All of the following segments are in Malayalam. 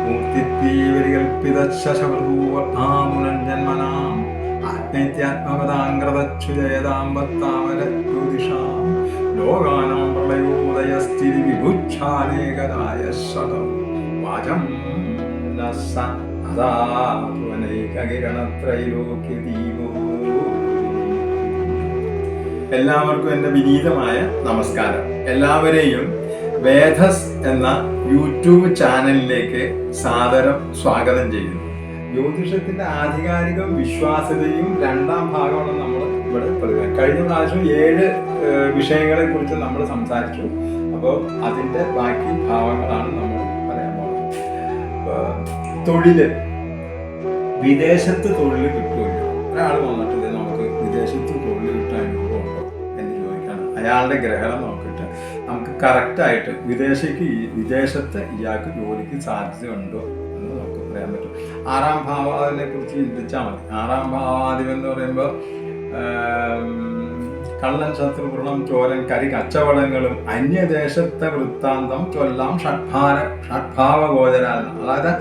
മൂർത്തിത്വീവരികൽപ്പിതശശവൃതൂവർത്താമുനഞ്ജന്മനാം ആജ്ഞൈത്യാത്മകതാംഗ്രതച്യുതയതാമ്പത്താമരജ്യോതിഷാം ലോകാനാം പ്രളയോദയസ്ഥിതി വിഭുച്ഛാനേകരായ ശതം വാചം ലസ അതാനൈകിരണത്രൈലോക്യദീപോ. എല്ലാവർക്കും എൻ്റെ വിനീതമായ നമസ്കാരം. എല്ലാവരെയും വേദസ് എന്ന യൂട്യൂബ് ചാനലിലേക്ക് സാദരം സ്വാഗതം ചെയ്യുന്നു. ജ്യോതിഷത്തിന്റെ ആധികാരികം വിശ്വാസ്യതയും രണ്ടാം ഭാഗമാണ് നമ്മൾ ഇവിടെ പറയുക. കഴിഞ്ഞ പ്രാവശ്യം 7 വിഷയങ്ങളെ കുറിച്ച് നമ്മൾ സംസാരിച്ചു. അപ്പോൾ അതിന്റെ ബാക്കി ഭാവങ്ങളാണ് നമ്മൾ പറയാൻ പോകുന്നത്. തൊഴില്, വിദേശത്ത് തൊഴിൽ കിട്ടുമല്ലോ. ഒരാൾ വന്നിട്ട് നമുക്ക് വിദേശത്ത് തൊഴിൽ കിട്ടാൻ അനുഭവമുണ്ടോ എന്ന് ചോദിക്കണം. അയാളുടെ ഗ്രഹണം നോക്കിയിട്ട് നമുക്ക് കറക്റ്റായിട്ട് വിദേശത്ത് ഇയാൾക്ക് ജോലിക്ക് സാധ്യതയുണ്ടോ എന്ന് നമുക്ക് പറയാൻ പറ്റും. 6ാം ഭാവാദിനെ കുറിച്ച് ചിന്തിച്ചാൽ മതി. 6ാം ഭാവാദിപൻ എന്ന് പറയുമ്പോൾ കള്ളൻ, ശത്രുവൃണം, ചോരൻ, കരി, കച്ചവടങ്ങളും അന്യദേശത്തെ വൃത്താന്തം ചൊല്ലാം ഷഡ്ഭാവ ഗോചരാണ്. അതായത്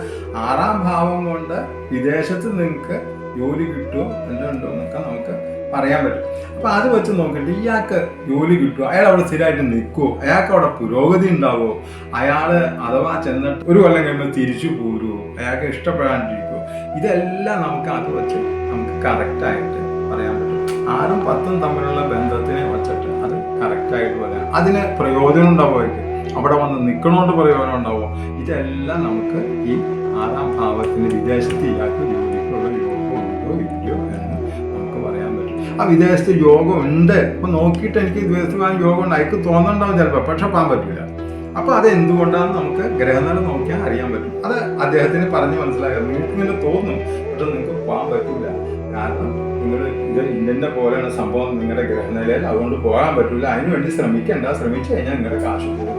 6ാം ഭാവം കൊണ്ട് വിദേശത്ത് നിങ്ങൾക്ക് ജോലി കിട്ടുമോ ഉണ്ടോ എന്നൊക്കെ നമുക്ക് പറയാൻ പറ്റും. അപ്പൊ അത് വെച്ച് നോക്കിയിട്ട് ഇയാൾക്ക് ജോലി കിട്ടുമോ, അയാൾ അവിടെ സ്ഥിരമായിട്ട് നിൽക്കുമോ, അയാൾക്ക് അവിടെ പുരോഗതി ഉണ്ടാവുമോ, അയാള് അഥവാ ചെന്നിട്ട് ഒരു കൊല്ലം കഴിയുമ്പോൾ തിരിച്ചു പോരുമോ, അയാൾക്ക് ഇഷ്ടപ്പെടാണ്ടിരിക്കുമോ, ഇതെല്ലാം നമുക്ക് അത് വെച്ച് നമുക്ക് കറക്റ്റായിട്ട് പറയാൻ പറ്റും. 6ഉം 10ഉം തമ്മിലുള്ള ബന്ധത്തിനെ വെച്ചിട്ട് അത് കറക്റ്റായിട്ട് പറയാം. അതിന് പ്രയോജനം ഉണ്ടാവുമായിരിക്കും, അവിടെ വന്ന് നിൽക്കണോണ്ട് പ്രയോജനം ഉണ്ടാവുമോ, ഇതെല്ലാം നമുക്ക് ഈ 6ാം ഭാവത്തിന് വിദേശത്ത് ഇയാൾക്ക് ജോലിക്കുള്ള യോഗം ഉണ്ടോ ഇല്ലയോ എന്ന് നമുക്ക് പറയാൻ പറ്റും. ആ വിദേശത്ത് യോഗം ഉണ്ട്, ഇപ്പൊ നോക്കിയിട്ട് എനിക്ക് വിദേശത്ത് പോകാൻ യോഗം ഉണ്ട് അയക്ക് തോന്നുന്നുണ്ടാവും ചിലപ്പോൾ, പക്ഷെ പോകാൻ പറ്റില്ല. അപ്പൊ അത് എന്തുകൊണ്ടാണെന്ന് നമുക്ക് ഗ്രഹനില നോക്കിയാൽ അറിയാൻ പറ്റും. അത് അദ്ദേഹത്തിന് പറഞ്ഞ് മനസ്സിലാക്കാം. നിങ്ങൾക്ക് ഇങ്ങനെ തോന്നും, പക്ഷെ നിങ്ങൾക്ക് പോകാൻ പറ്റില്ല. കാരണം നിങ്ങൾ ഇത് ഇന്നെ പോലെയാണ് സംഭവം നിങ്ങളുടെ ഗ്രഹനിലയിൽ, അതുകൊണ്ട് പോകാൻ പറ്റില്ല. അതിനുവേണ്ടി ശ്രമിച്ചു കഴിഞ്ഞാൽ നിങ്ങളുടെ കാശ് പോകും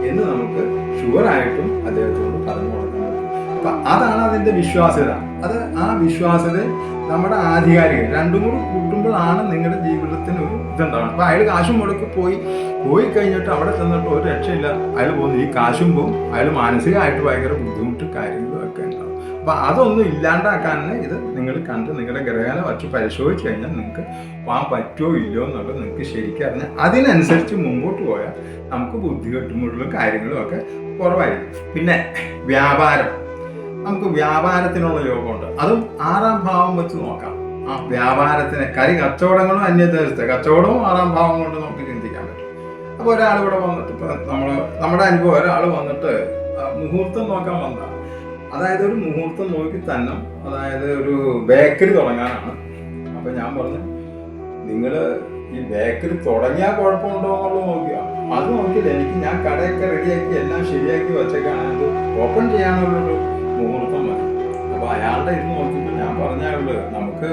എന്ന് നമുക്ക് ഷുവറായിട്ടും അദ്ദേഹത്തോട് പറഞ്ഞു കൊടുക്കാൻ പറ്റും. അപ്പൊ അതാണ് അതിന്റെ വിശ്വാസ്യത. അത് ആ വിശ്വാസ്യത നമ്മുടെ ആധികാരികം രണ്ടും കൂടി കൂട്ടുമ്പോഴാണ് നിങ്ങളുടെ ജീവിതത്തിന് ഒരു ഇതുണ്ടാവണം. അപ്പൊ അയാൾ കാശും മുടക്കി പോയി കഴിഞ്ഞിട്ട് അവിടെ ചെന്നിട്ട് ഒരു രക്ഷയില്ല, അയാൾ പോകുന്നു, ഈ കാശും പോകും, അയാൾ മാനസികമായിട്ട് ഭയങ്കര ബുദ്ധിമുട്ടും കാര്യങ്ങളും ഒക്കെ ഉണ്ടാവും. അപ്പൊ അതൊന്നും ഇല്ലാണ്ടാക്കാനാണ് ഇത് നിങ്ങൾ കണ്ട് നിങ്ങളുടെ ഗ്രഹനില വച്ച് പരിശോധിച്ച് കഴിഞ്ഞാൽ നിങ്ങൾക്ക് പോകാൻ പറ്റുമോ ഇല്ലയോ എന്നുള്ളത് നിങ്ങൾക്ക് ശരിക്കും അറിഞ്ഞാൽ അതിനനുസരിച്ച് മുമ്പോട്ട് പോയാൽ നമുക്ക് ബുദ്ധി കെട്ടുമ്പോഴുള്ള കാര്യങ്ങളും ഒക്കെ കുറവായിരിക്കും. പിന്നെ വ്യാപാരം, നമുക്ക് വ്യാപാരത്തിനുള്ള യോഗമുണ്ട്. അതും 6ാം ഭാവം വെച്ച് നോക്കാം. ആ വ്യാപാരത്തിന് കച്ചവടങ്ങളും അന്യദേശത്തെ കച്ചവടവും 6ാം ഭാവം കൊണ്ട് നമുക്ക് ചിന്തിക്കാൻ പറ്റും. അപ്പോൾ ഒരാൾ ഇവിടെ വന്നിട്ട് ഇപ്പൊ നമ്മുടെ അനുഭവം, ഒരാൾ വന്നിട്ട് മുഹൂർത്തം നോക്കാൻ വന്നതാണ്. അതായത് ഒരു മുഹൂർത്തം നോക്കി തന്നെ, അതായത് ഒരു ബേക്കറി തുടങ്ങാനാണ്. അപ്പൊ ഞാൻ പറഞ്ഞു, നിങ്ങൾ ഈ ബേക്കറി തുടങ്ങിയാൽ കുഴപ്പമുണ്ടോ എന്നുള്ളത് നോക്കിയാ. അത് നോക്കിയില്ല, എനിക്ക് ഞാൻ കടയൊക്കെ റെഡിയാക്കി എല്ലാം ശരിയാക്കി വെച്ചേക്കാണ്, അത് ഓപ്പൺ ചെയ്യാനുള്ളൊരു മുഹൂർത്തം മതി. അപ്പൊ അയാളുടെ ഇത് നോക്കിയപ്പോൾ ഞാൻ പറഞ്ഞാലുള്ളത്, നമുക്ക്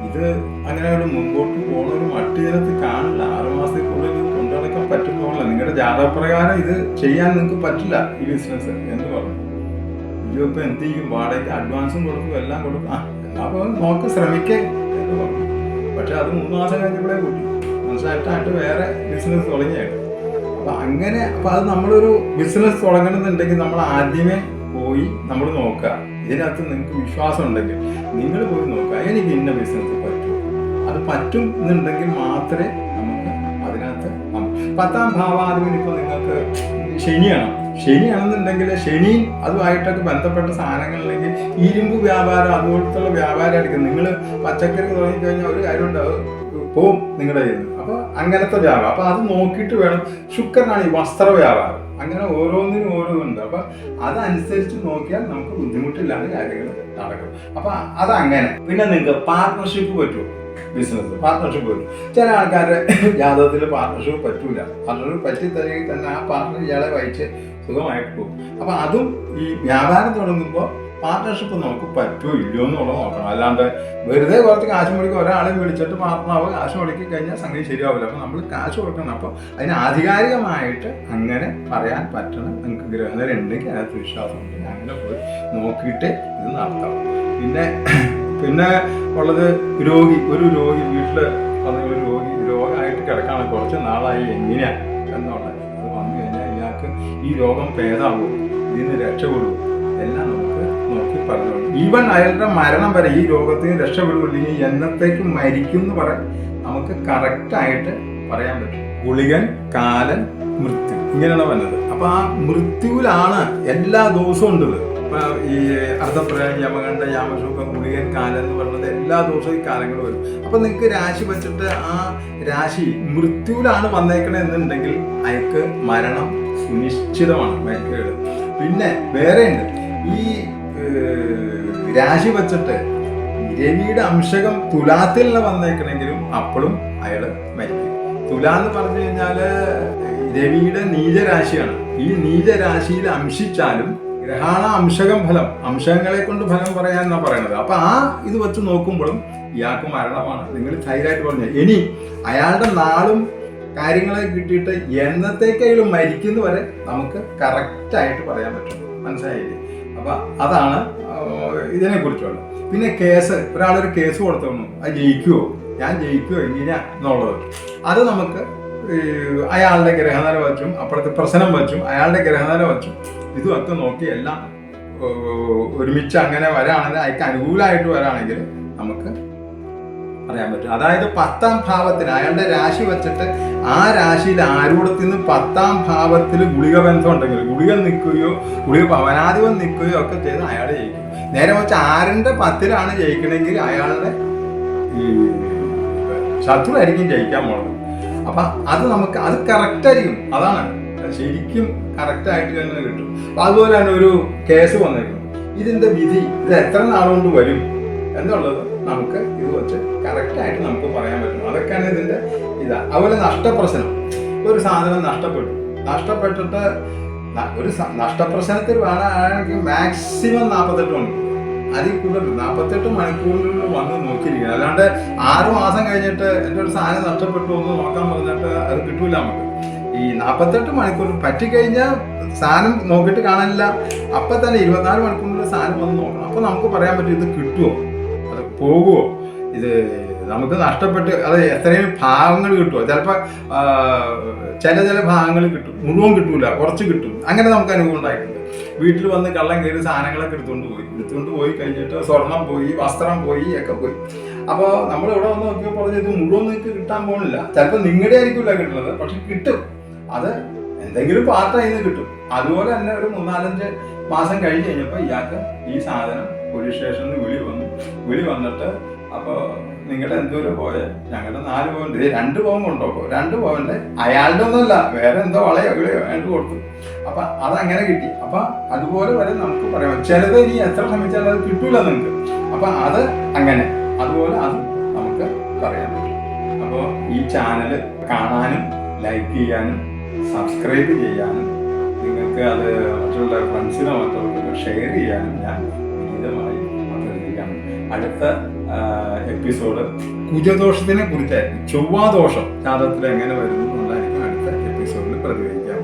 ഇത് അങ്ങനെ ഒരു മുമ്പോട്ട് പോകുന്ന ഒരു മട്ടിനകത്ത് കാണില്ല. 6 മാസത്തിനുള്ളിൽ കൊണ്ടുനടക്കാൻ പറ്റുന്നില്ല. നിങ്ങളുടെ ജാതകപ്രകാരം ഇത് ചെയ്യാൻ നിങ്ങൾക്ക് പറ്റില്ല ഈ ബിസിനസ് എന്ന് പറഞ്ഞു. ഇപ്പൊ എന്ത് ചെയ്യും, വാടകയ്ക്ക് അഡ്വാൻസും കൊടുക്കും, എല്ലാം കൊടുക്കും. അപ്പൊ നോക്ക് ശ്രമിക്കേ എന്ന് പറഞ്ഞു. പക്ഷെ അത് 3 മാസം കഴിഞ്ഞപ്പോഴേ കൂട്ടി മനസ്സിലായിട്ടായിട്ട് വേറെ ബിസിനസ് തുടങ്ങിയായിട്ട്. അപ്പൊ അത് നമ്മളൊരു ബിസിനസ് തുടങ്ങണമെന്നുണ്ടെങ്കിൽ നമ്മൾ ആദ്യമേ പോയി നമ്മൾ നോക്കുക. ഇതിനകത്ത് നിങ്ങൾക്ക് വിശ്വാസം ഉണ്ടെങ്കിൽ നിങ്ങൾ പോയി നോക്കുക, എനിക്ക് ഇന്ന ബിസിനസ് പറ്റുമോ, അത് പറ്റും എന്നുണ്ടെങ്കിൽ മാത്രമേ നമുക്ക് അതിനകത്ത് 10ാം ഭാവാധിപൻ ഇപ്പൊ നിങ്ങൾക്ക് ശനിയാണെന്നുണ്ടെങ്കിൽ ശനി അതുമായിട്ടൊക്കെ ബന്ധപ്പെട്ട സാധനങ്ങളില്ലെങ്കിൽ ഇരുമ്പ് വ്യാപാരം അതുപോലത്തുള്ള വ്യാപാരം എടുക്കും. നിങ്ങൾ പച്ചക്കറി തുടങ്ങിക്കഴിഞ്ഞാൽ ഒരു കാര്യം ഉണ്ടാവും, പോവും നിങ്ങളുടെ കയ്യിൽ നിന്ന്. അപ്പൊ അങ്ങനത്തെ വ്യാപാരം, അപ്പൊ അത് നോക്കിയിട്ട് വേണം. ശുക്രനാണ് ഈ വസ്ത്ര വ്യാപാരം, അങ്ങനെ ഓരോന്നിനും ഓരോന്നുണ്ട്. അപ്പൊ അതനുസരിച്ച് നോക്കിയാൽ നമുക്ക് ബുദ്ധിമുട്ടില്ലാതെ കാര്യങ്ങൾ നടക്കും. അപ്പൊ അതങ്ങനെ. പിന്നെ നിങ്ങൾക്ക് പാർട്ട്ണർഷിപ്പ് പറ്റുമോ, ബിസിനസ് പാർട്ട്ണർഷിപ്പ് പറ്റും. ചില ആൾക്കാരുടെ ജാതകത്തിൽ പാർട്ട്ണർഷിപ്പ് പറ്റൂല. പാർട്ട്ണർഷിപ്പ് പറ്റിത്തരികയിൽ തന്നെ ആ പാർട്ട്ണർ ഇയാളെ വഹിച്ച് സുഖമായിട്ട് പോകും. അപ്പൊ അതും ഈ വ്യാപാരം തുടങ്ങുമ്പോൾ പാർട്ട്ണർഷിപ്പ് നമുക്ക് പറ്റുമോ ഇല്ലയോ എന്നുള്ളത് നോക്കണം. അല്ലാണ്ട് വെറുതെ കുറച്ച് കാശ് മുടക്കി ഒരാളെ വിളിച്ചിട്ട് പാർട്ട്ണറാവുക, കാശ് മുടക്കി കഴിഞ്ഞാൽ സംഗതി ശരിയാവില്ല. അപ്പൊ നമ്മൾ കാശ് കൊടുക്കണം. അപ്പൊ അതിന് ആധികാരികമായിട്ട് അങ്ങനെ പറയാൻ പറ്റണം. നിങ്ങൾക്ക് ഗ്രഹനില ഉണ്ടെങ്കിൽ അതിനകത്ത് വിശ്വാസമുണ്ട്, അങ്ങനെ പോയി നോക്കിയിട്ട് ഇത് നടത്താം. പിന്നെ ഉള്ളത് ഒരു രോഗി വീട്ടില് ഒരു രോഗമായിട്ട് കിടക്കാണ്, കുറച്ച് നാളായി, എങ്ങനെയാണ് എന്നുള്ളത്. അത് വന്നു കഴിഞ്ഞാൽ ഇയാൾക്ക് ഈ രോഗം ഭേദമാകുമോ, ഇതിന് രക്ഷപ്പെടുമോ എല്ലാം നമുക്ക് നോക്കി പറഞ്ഞു. ഈവൻ അയാളുടെ മരണം വരെ ഈ രോഗത്തിന് രക്ഷപ്പെടുകയില്ലെങ്കിൽ എന്നത്തേക്കും മരിക്കും എന്ന് പറയാൻ നമുക്ക് കറക്റ്റായിട്ട് പറയാൻ പറ്റും. ഗുളികൻ, കാലൻ, മൃത്യു ഇങ്ങനെയാണ് വന്നത്. അപ്പൊ ആ മൃത്യുവിലാണ് എല്ലാ ദിവസവും ഉണ്ടത്. ഇപ്പൊ ഈ അർദ്ധപ്രയാണം, യമകണ്ഠ, യാമശൂക്കം, ഗുളികൻ, കാലൻ എന്ന് പറയുന്നത് എല്ലാ ദിവസവും ഈ കാലങ്ങൾ വരും. അപ്പൊ നിങ്ങൾക്ക് രാശി വെച്ചിട്ട് ആ രാശി മൃത്യുവിലാണ് വന്നേക്കണെന്നുണ്ടെങ്കിൽ അയാൾക്ക് മരണം സുനിശ്ചിതമാണ്, മരിക്കുക. പിന്നെ വേറെ ഉണ്ട്, ഈ രാശി വെച്ചിട്ട് രവിയുടെ അംശകം തുലാത്തിൽ വന്നേക്കണെങ്കിലും അപ്പോഴും അയാൾ മരിക്കും. തുല എന്ന് പറഞ്ഞു കഴിഞ്ഞാല് രവിയുടെ നീചരാശിയാണ്. ഈ നീചരാശിയിൽ അംശിച്ചാലും ഗ്രഹാണ അംശകം ഫലം, അംശങ്ങളെ കൊണ്ട് ഫലം പറയാനാണ് പറയുന്നത്. അപ്പൊ ആ ഇത് വെച്ച് നോക്കുമ്പോഴും ഇയാൾക്ക് മരണമാണ്. നിങ്ങൾ ധൈര്യമായിട്ട് പറഞ്ഞു. ഇനി അയാളുടെ നാളും കാര്യങ്ങളെ കിട്ടിയിട്ട് എന്നത്തേക്കായാലും മരിക്കുന്ന വരെ നമുക്ക് കറക്റ്റായിട്ട് പറയാൻ പറ്റും. മനസ്സിലായില്ലേ? അപ്പൊ അതാണ് ഇതിനെ കുറിച്ചുള്ളത്. പിന്നെ കേസ്, ഒരാളൊരു കേസ് കൊടുത്തു, അത് ജയിക്കുവോ, ഞാൻ ജയിക്കുവോ എങ്ങനെയാ എന്നുള്ളത്, അത് നമുക്ക് അയാളുടെ ഗ്രഹനില വച്ചും അപ്പോഴത്തെ പ്രശ്നം വച്ചും അയാളുടെ ഗ്രഹനില വച്ചും ഇതുമൊക്കെ നോക്കി എല്ലാം ഒരുമിച്ച് അങ്ങനെ വരാണെങ്കിൽ, അയാൾക്ക് അനുകൂലമായിട്ട് വരാണെങ്കിൽ നമുക്ക് പറയാൻ പറ്റും. അതായത് 10ാം ഭാവത്തിന് അയാളുടെ രാശി വെച്ചിട്ട് ആ രാശിയിൽ ആരൂഢത്തിൽ നിന്ന് 10ാം ഭാവത്തിൽ ഗുളിക ബന്ധം ഉണ്ടെങ്കിൽ, ഗുളിക നിൽക്കുകയോ ഗുളിക പവനാധിപം നിൽക്കുകയോ ഒക്കെ ചെയ്ത് അയാൾ ജയിക്കും. നേരെ വെച്ച് 6ന്റെ 10ലാണ് ജയിക്കണമെങ്കിൽ അയാളുടെ ഈ ശത്രു ആയിരിക്കും ജയിക്കാൻ പോകുന്നത്. അപ്പൊ അത് നമുക്ക് അത് കറക്റ്റായിരിക്കും. അതാണ് ശരിക്കും കറക്റ്റായിട്ട് തന്നെ കിട്ടും. അതുപോലെ തന്നെ ഒരു കേസ് വന്നേക്കും, ഇതിന്റെ വിധി ഇത് എത്ര നാളുകൊണ്ട് വരും എന്നുള്ളത് നമുക്ക് ഇത് വെച്ച് കറക്റ്റായിട്ട് നമുക്ക് പറയാൻ പറ്റും. അതൊക്കെയാണ് ഇതിന്റെ ഇതാ. അതുപോലെ നഷ്ടപ്രശ്നം, ഒരു സാധനം നഷ്ടപ്പെട്ടിട്ട് ഒരു നഷ്ടപ്രശ്നത്തിൽ വേണമെങ്കിൽ മാക്സിമം 48 മണിക്കൂർ, അതിൽ കൂടുതൽ 48 മണിക്കൂറിൽ വന്ന് നോക്കിയിരിക്കണം. അല്ലാണ്ട് 6 മാസം കഴിഞ്ഞിട്ട് എൻ്റെ ഒരു സാധനം നഷ്ടപ്പെട്ടു എന്ന് നോക്കാൻ പറഞ്ഞിട്ട് അത് കിട്ടൂല നമുക്ക്. ഈ 48 മണിക്കൂർ പറ്റിക്കഴിഞ്ഞാൽ സാധനം നോക്കിയിട്ട് കാണാനില്ല, അപ്പം തന്നെ 24 മണിക്കൂറിൽ സാധനം വന്ന് നോക്കണം. അപ്പം നമുക്ക് പറയാൻ പറ്റും ഇത് കിട്ടുമോ, അത് പോകുമോ, ഇത് നമുക്ക് നഷ്ടപ്പെട്ട് അത് എത്രയും ഭാഗങ്ങൾ കിട്ടുമോ. ചിലപ്പോൾ ചില ഭാഗങ്ങൾ കിട്ടും, മുഴുവൻ കിട്ടൂല, കുറച്ച് കിട്ടും. അങ്ങനെ നമുക്ക് അനുഭവം ഉണ്ടായിട്ടുണ്ട്. വീട്ടിൽ വന്ന് കള്ളം കയറി സാധനങ്ങളൊക്കെ എടുത്തുകൊണ്ട് പോയി കഴിഞ്ഞിട്ട് സ്വർണം പോയി, വസ്ത്രം പോയി, ഒക്കെ പോയി. അപ്പോൾ നമ്മൾ ഇവിടെ വന്ന് നോക്കിയപ്പോൾ പറഞ്ഞ് ഇത് മുഴുവൻ നിങ്ങൾക്ക് കിട്ടാൻ പോകുന്നില്ല. ചിലപ്പോൾ നിങ്ങളുടെ ആയിരിക്കില്ല കിട്ടുന്നത്, പക്ഷെ കിട്ടും. അത് എന്തെങ്കിലും പാർട്ടായി നിന്ന് കിട്ടും. അതുപോലെ തന്നെ ഒരു 3-4 മാസം കഴിഞ്ഞ് കഴിഞ്ഞപ്പോൾ ഇയാൾക്ക് ഈ സാധനം പോലീസ് സ്റ്റേഷനിൽ വിളി വന്നിട്ട്, അപ്പോൾ നിങ്ങളുടെ എന്തോരം പോയ, ഞങ്ങളുടെ 4 പവൻ, 2 പവൻ കൊണ്ടുപോകും, 2 പവൻ്റെ അയാളുടെ ഒന്നുമല്ല, വേറെ എന്തോ വളയോ വേണ്ടി കൊടുത്തു. അപ്പൊ അതങ്ങനെ കിട്ടി. അപ്പൊ അതുപോലെ വരെ നമുക്ക് പറയാം. ചിലത് ഇനി എത്ര ശ്രമിച്ചാലും അത് കിട്ടൂല നിങ്ങൾക്ക്. അപ്പൊ അത് അങ്ങനെ അതുപോലെ അത് നമുക്ക് പറയാൻ പറ്റും. അപ്പോൾ ഈ ചാനൽ കാണാനും ലൈക്ക് ചെയ്യാനും സബ്സ്ക്രൈബ് ചെയ്യാനും നിങ്ങൾക്ക് അത് മറ്റുള്ള ഫ്രണ്ട്സിനോ മറ്റുള്ളവർക്ക് ഷെയർ ചെയ്യാനും ഞാൻ വിനീതമായി അഭ്യർത്ഥിക്കുകയാണ്. അടുത്ത എപ്പിസോഡ് കുജദോഷത്തിനെ കുറിച്ചായിരിക്കും. ചൊവ്വാദോഷം ജാതകത്തിൽ എങ്ങനെ വരുന്നു എന്നുള്ളതായിരിക്കും അടുത്ത എപ്പിസോഡിൽ പ്രതികരിക്കാം.